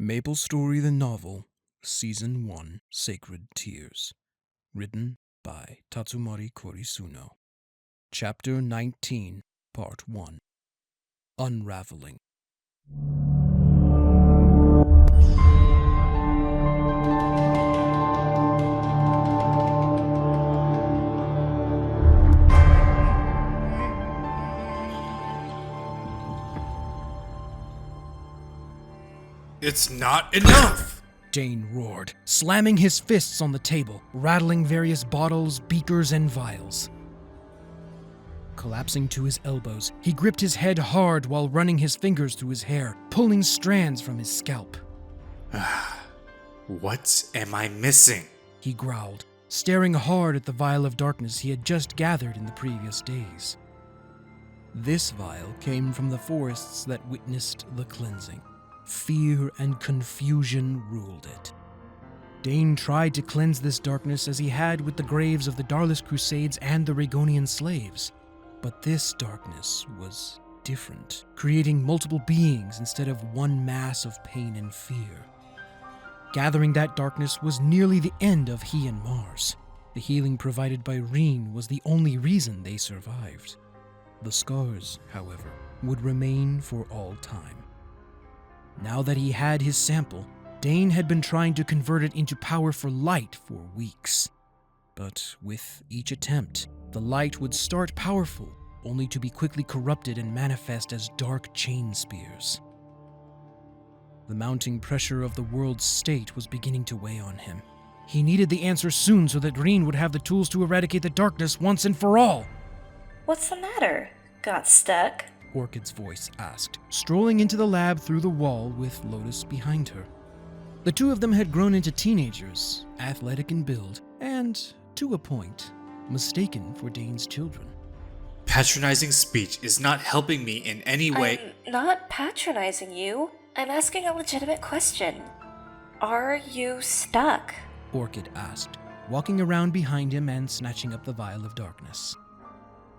Maplestory the Novel, Season 1, Sacred Tears. Written by Tatsumari Korisuno. Chapter 19, Part 1. Unraveling. It's not enough! Dane roared, slamming his fists on the table, rattling various bottles, beakers, and vials. Collapsing to his elbows, he gripped his head hard while running his fingers through his hair, pulling strands from his scalp. What am I missing? He growled, staring hard at the vial of darkness he had just gathered in the previous days. This vial came from the forests that witnessed the cleansing. Fear and confusion ruled it. Dane tried to cleanse this darkness as he had with the graves of the Darless Crusades and the Ragonian slaves. But this darkness was different, creating multiple beings instead of one mass of pain and fear. Gathering that darkness was nearly the end of he and Mars. The healing provided by Rhinne was the only reason they survived. The scars, however, would remain for all time. Now that he had his sample, Dane had been trying to convert it into power for light for weeks. But with each attempt, the light would start powerful, only to be quickly corrupted and manifest as dark chain spears. The mounting pressure of the world's state was beginning to weigh on him. He needed the answer soon so that Rhinne would have the tools to eradicate the darkness once and for all. What's the matter? Got stuck? Orchid's voice asked, strolling into the lab through the wall with Lotus behind her. The two of them had grown into teenagers, athletic in build, and, to a point, mistaken for Dane's children. Patronizing speech is not helping me in any way. I'm not patronizing you. I'm asking a legitimate question. Are you stuck? Orchid asked, walking around behind him and snatching up the vial of darkness.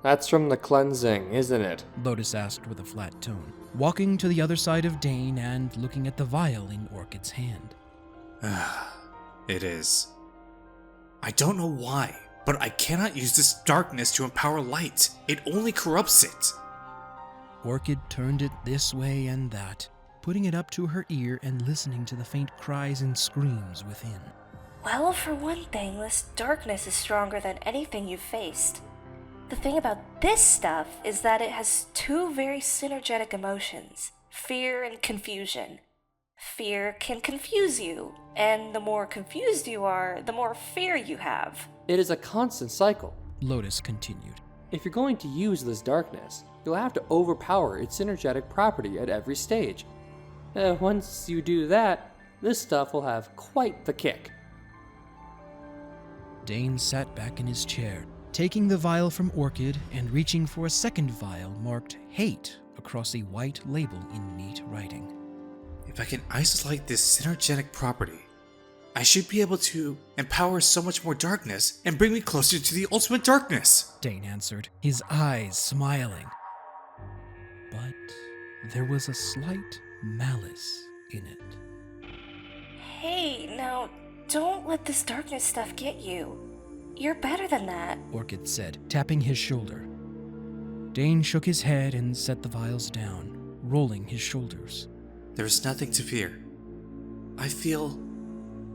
That's from the cleansing, isn't it? Lotus asked with a flat tone, walking to the other side of Dane and looking at the vial in Orchid's hand. It is. I don't know why, but I cannot use this darkness to empower light. It only corrupts it. Orchid turned it this way and that, putting it up to her ear and listening to the faint cries and screams within. Well, for one thing, this darkness is stronger than anything you've faced. The thing about this stuff is that it has two very synergetic emotions, fear and confusion. Fear can confuse you, and the more confused you are, the more fear you have. It is a constant cycle. Lotus continued. If you're going to use this darkness, you'll have to overpower its synergetic property at every stage. Once you do that, this stuff will have quite the kick. Dane sat back in his chair, taking the vial from Orchid and reaching for a second vial marked Hate across a white label in neat writing. If I can isolate this synergetic property, I should be able to empower so much more darkness and bring me closer to the ultimate darkness, Dane answered, his eyes smiling. But there was a slight malice in it. Hey, now, don't let this darkness stuff get you. You're better than that, Orchid said, tapping his shoulder. Dane shook his head and set the vials down, rolling his shoulders. There is nothing to fear. I feel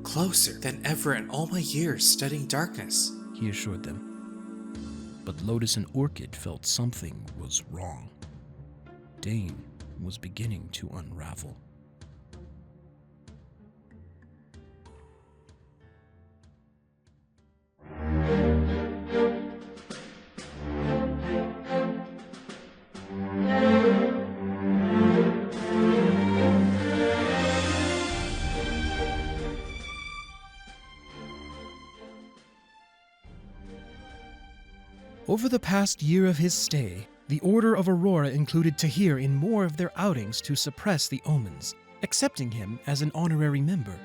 closer than ever in all my years studying darkness, he assured them. But Lotus and Orchid felt something was wrong. Dane was beginning to unravel. Over the past year of his stay, the Order of Aurora included Tahir in more of their outings to suppress the Omens, accepting him as an honorary member.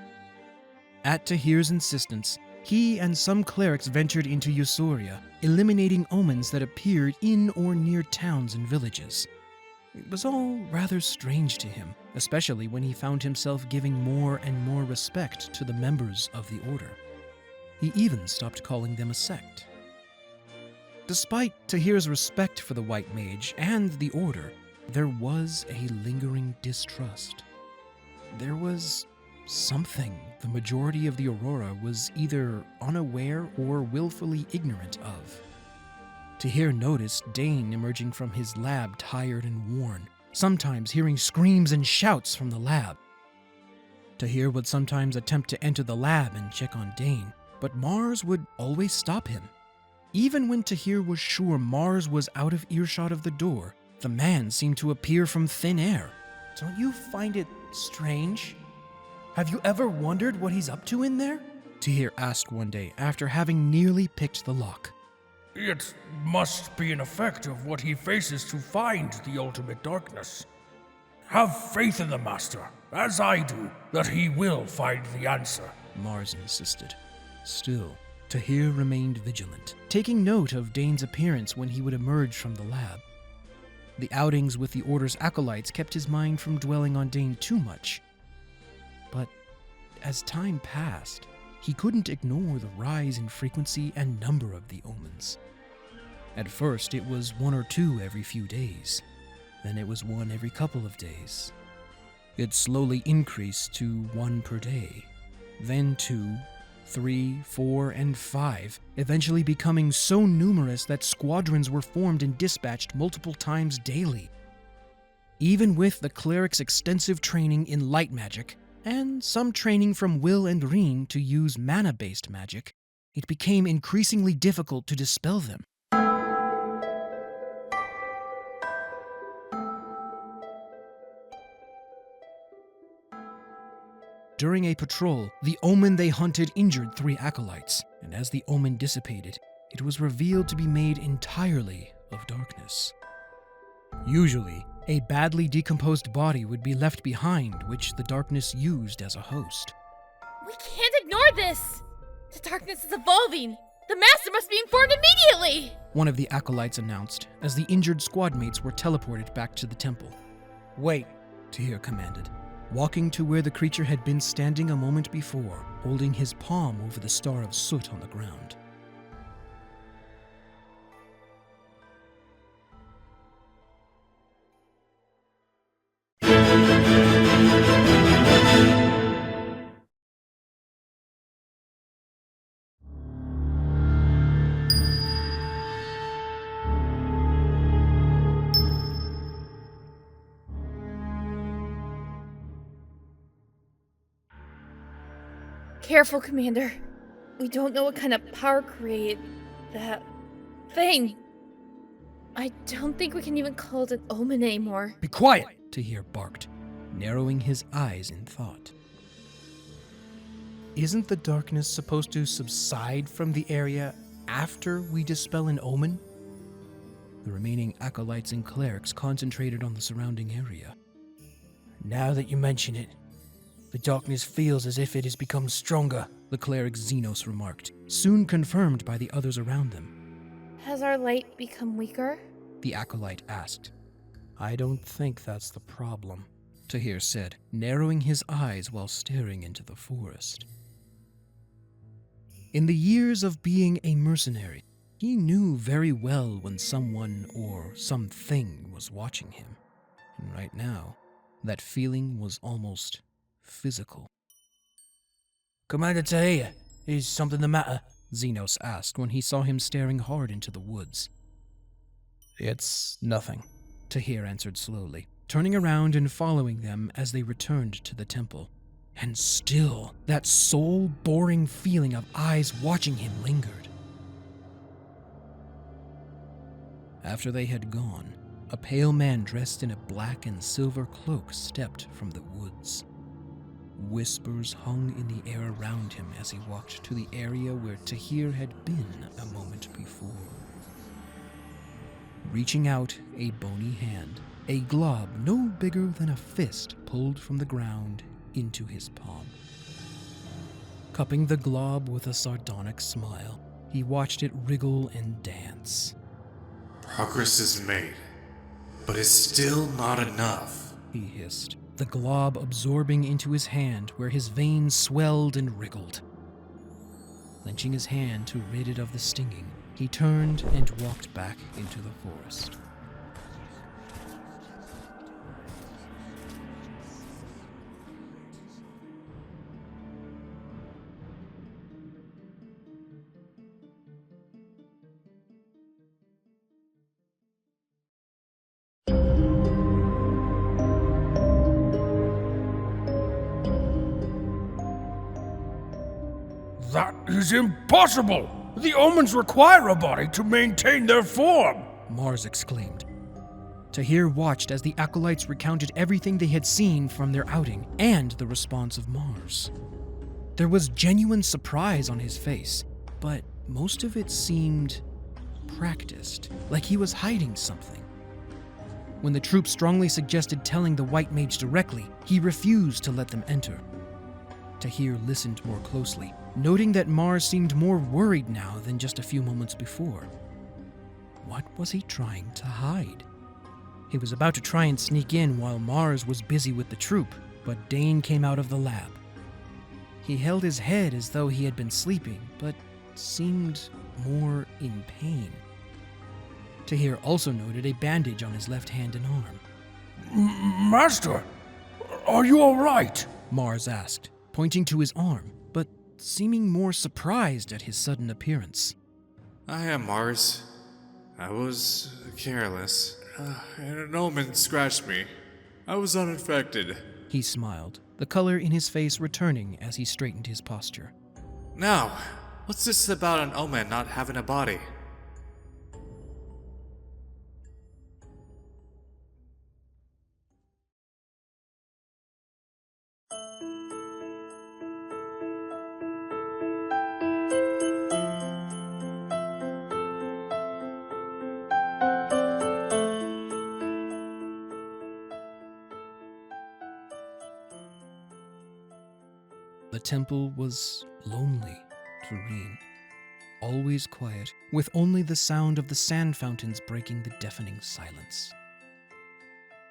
At Tahir's insistence, he and some clerics ventured into Usuria, eliminating omens that appeared in or near towns and villages. It was all rather strange to him, especially when he found himself giving more and more respect to the members of the Order. He even stopped calling them a sect. Despite Tahir's respect for the White Mage and the Order, there was a lingering distrust. There was something the majority of the Aurora was either unaware or willfully ignorant of. Tahir noticed Dane emerging from his lab tired and worn, sometimes hearing screams and shouts from the lab. Tahir would sometimes attempt to enter the lab and check on Dane, but Mars would always stop him. Even when Tahir was sure Mars was out of earshot of the door, the man seemed to appear from thin air. Don't you find it strange? Have you ever wondered what he's up to in there? Tahir asked one day after having nearly picked the lock. It must be an effect of what he faces to find the ultimate darkness. Have faith in the Master, as I do, that he will find the answer, Mars insisted. Still, Tahir remained vigilant, taking note of Dane's appearance when he would emerge from the lab. The outings with the Order's acolytes kept his mind from dwelling on Dane too much. But as time passed, he couldn't ignore the rise in frequency and number of the omens. At first, it was 1 or 2 every few days. Then it was 1 every couple of days. It slowly increased to 1 per day, then 2, 3, 4, and 5, eventually becoming so numerous that squadrons were formed and dispatched multiple times daily. Even with the cleric's extensive training in light magic, and some training from Will and Rhinne to use mana-based magic, it became increasingly difficult to dispel them. During a patrol, the omen they hunted injured 3 acolytes, and as the omen dissipated, it was revealed to be made entirely of darkness. Usually, a badly decomposed body would be left behind, which the darkness used as a host. We can't ignore this! The darkness is evolving! The Master must be informed immediately! One of the acolytes announced, as the injured squadmates were teleported back to the temple. Wait, Tahir commanded, walking to where the creature had been standing a moment before, holding his palm over the star of soot on the ground. Careful, Commander. We don't know what kind of power created that thing. I don't think we can even call it an omen anymore. Be quiet, Tahir barked, narrowing his eyes in thought. Isn't the darkness supposed to subside from the area after we dispel an omen? The remaining acolytes and clerics concentrated on the surrounding area. Now that you mention it, the darkness feels as if it has become stronger, the cleric Xenos remarked, soon confirmed by the others around them. Has our light become weaker? The acolyte asked. I don't think that's the problem, Tahir said, narrowing his eyes while staring into the forest. In the years of being a mercenary, he knew very well when someone or something was watching him. And right now, that feeling was almost physical. Commander Tahir, is something the matter? Xenos asked when he saw him staring hard into the woods. It's nothing, Tahir answered slowly, turning around and following them as they returned to the temple. And still, that soul-boring feeling of eyes watching him lingered. After they had gone, a pale man dressed in a black and silver cloak stepped from the woods. Whispers hung in the air around him as he walked to the area where Tahir had been a moment before. Reaching out a bony hand, a glob no bigger than a fist pulled from the ground into his palm. Cupping the glob with a sardonic smile, he watched it wriggle and dance. Progress is made, but it's still not enough, He hissed, the glob absorbing into his hand where his veins swelled and wriggled. Clenching his hand to rid it of the stinging, he turned and walked back into the forest. That is impossible! The omens require a body to maintain their form! Mars exclaimed. Tahir watched as the acolytes recounted everything they had seen from their outing and the response of Mars. There was genuine surprise on his face, but most of it seemed practiced, like he was hiding something. When the troop strongly suggested telling the white mage directly, he refused to let them enter. Tahir listened more closely, noting that Mars seemed more worried now than just a few moments before. What was he trying to hide? He was about to try and sneak in while Mars was busy with the troop, but Dane came out of the lab. He held his head as though he had been sleeping, but seemed more in pain. Tahir also noted a bandage on his left hand and arm. Master, are you all right? Mars asked, pointing to his arm, but seeming more surprised at his sudden appearance. I am Mars. I was careless, and an omen scratched me. I was uninfected. He smiled, the color in his face returning as he straightened his posture. Now, what's this about an omen not having a body? The temple was lonely to Rhinne. Always quiet, with only the sound of the sand fountains breaking the deafening silence.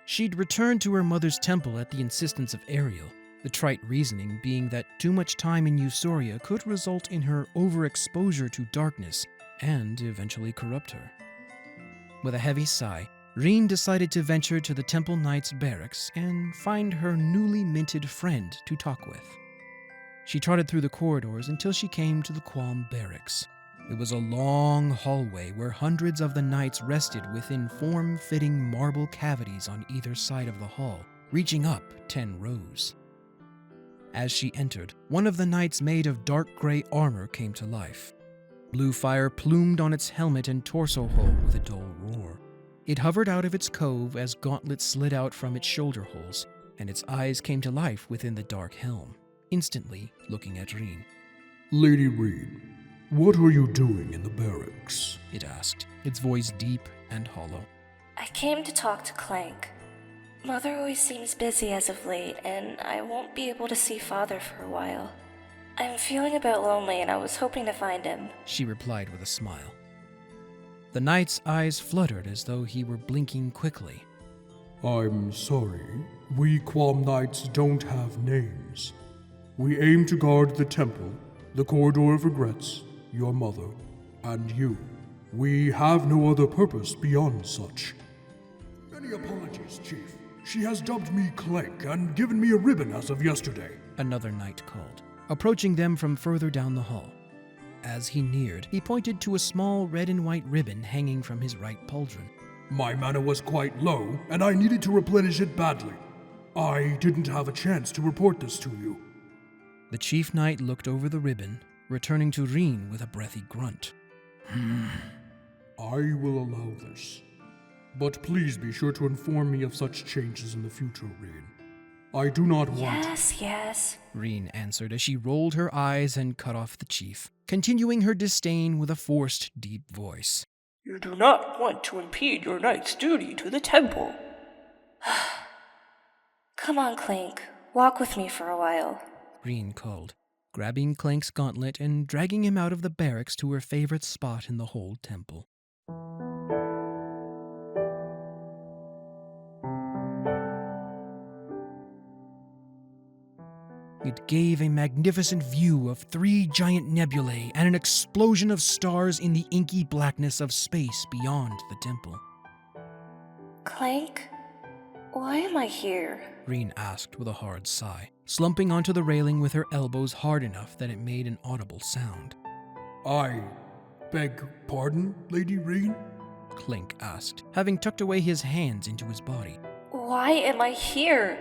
She'd returned to her mother's temple at the insistence of Ariel, the trite reasoning being that too much time in Eusoria could result in her overexposure to darkness and eventually corrupt her. With a heavy sigh, Rhinne decided to venture to the Temple Knight's barracks and find her newly minted friend to talk with. She trotted through the corridors until she came to the Qualm barracks. It was a long hallway where hundreds of the knights rested within form-fitting marble cavities on either side of the hall, reaching up 10 rows. As she entered, one of the knights made of dark gray armor came to life. Blue fire plumed on its helmet and torso hole with a dull roar. It hovered out of its cove as gauntlets slid out from its shoulder holes, and its eyes came to life within the dark helm, instantly looking at Rhinne. Lady Rhinne, what are you doing in the barracks? It asked, its voice deep and hollow. I came to talk to Clank. Mother always seems busy as of late, and I won't be able to see Father for a while. I'm feeling a bit lonely, and I was hoping to find him, she replied with a smile. The knight's eyes fluttered as though he were blinking quickly. I'm sorry, we Qualm Knights don't have names. We aim to guard the temple, the Corridor of Regrets, your mother, and you. We have no other purpose beyond such. Many apologies, Chief. She has dubbed me Clank and given me a ribbon as of yesterday. Another knight called, approaching them from further down the hall. As he neared, he pointed to a small red and white ribbon hanging from his right pauldron. My mana was quite low, and I needed to replenish it badly. I didn't have a chance to report this to you. The chief knight looked over the ribbon, returning to Rhinne with a breathy grunt. I will allow this. But please be sure to inform me of such changes in the future, Rhinne. I do not want... Yes, Rhinne answered as she rolled her eyes and cut off the chief, continuing her disdain with a forced, deep voice. You do not want to impede your knight's duty to the temple. Come on, Clank. Walk with me for a while. Rhinne called, grabbing Clank's gauntlet and dragging him out of the barracks to her favorite spot in the whole temple. It gave a magnificent view of 3 giant nebulae and an explosion of stars in the inky blackness of space beyond the temple. Clank, why am I here? Rhinne asked with a hard sigh, slumping onto the railing with her elbows hard enough that it made an audible sound. I beg pardon, Lady Rhinne? Clank asked, having tucked away his hands into his body. Why am I here?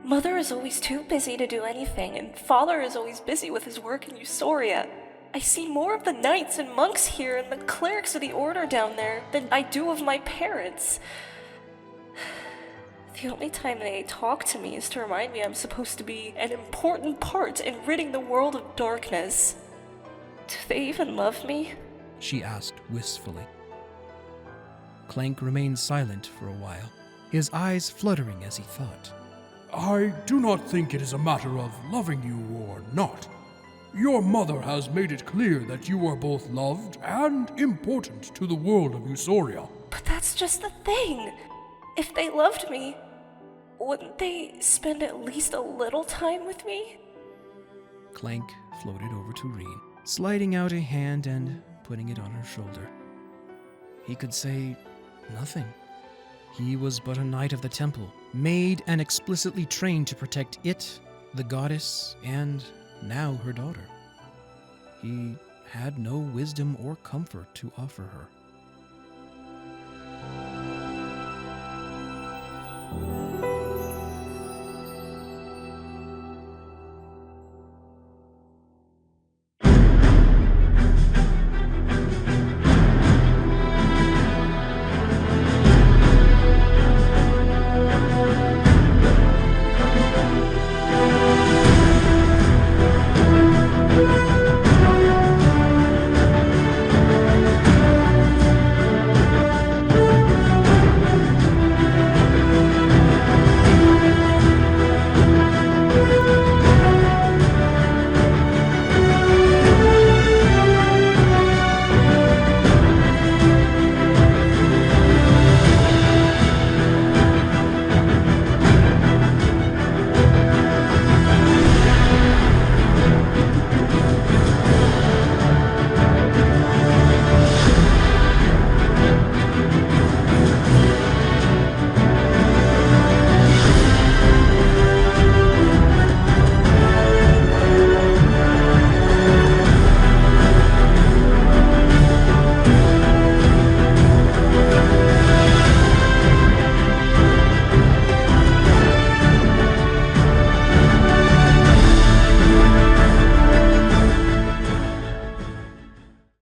Mother is always too busy to do anything, and Father is always busy with his work in Usoria. I see more of the knights and monks here and the clerics of the order down there than I do of my parents. The only time they talk to me is to remind me I'm supposed to be an important part in ridding the world of darkness. Do they even love me? She asked wistfully. Clank remained silent for a while, his eyes fluttering as he thought. I do not think it is a matter of loving you or not. Your mother has made it clear that you are both loved and important to the world of Usoria. But that's just the thing. If they loved me, wouldn't they spend at least a little time with me? Clank floated over to Rhinne, sliding out a hand and putting it on her shoulder. He could say nothing. He was but a knight of the temple, made and explicitly trained to protect it, the goddess, and now her daughter. He had no wisdom or comfort to offer her.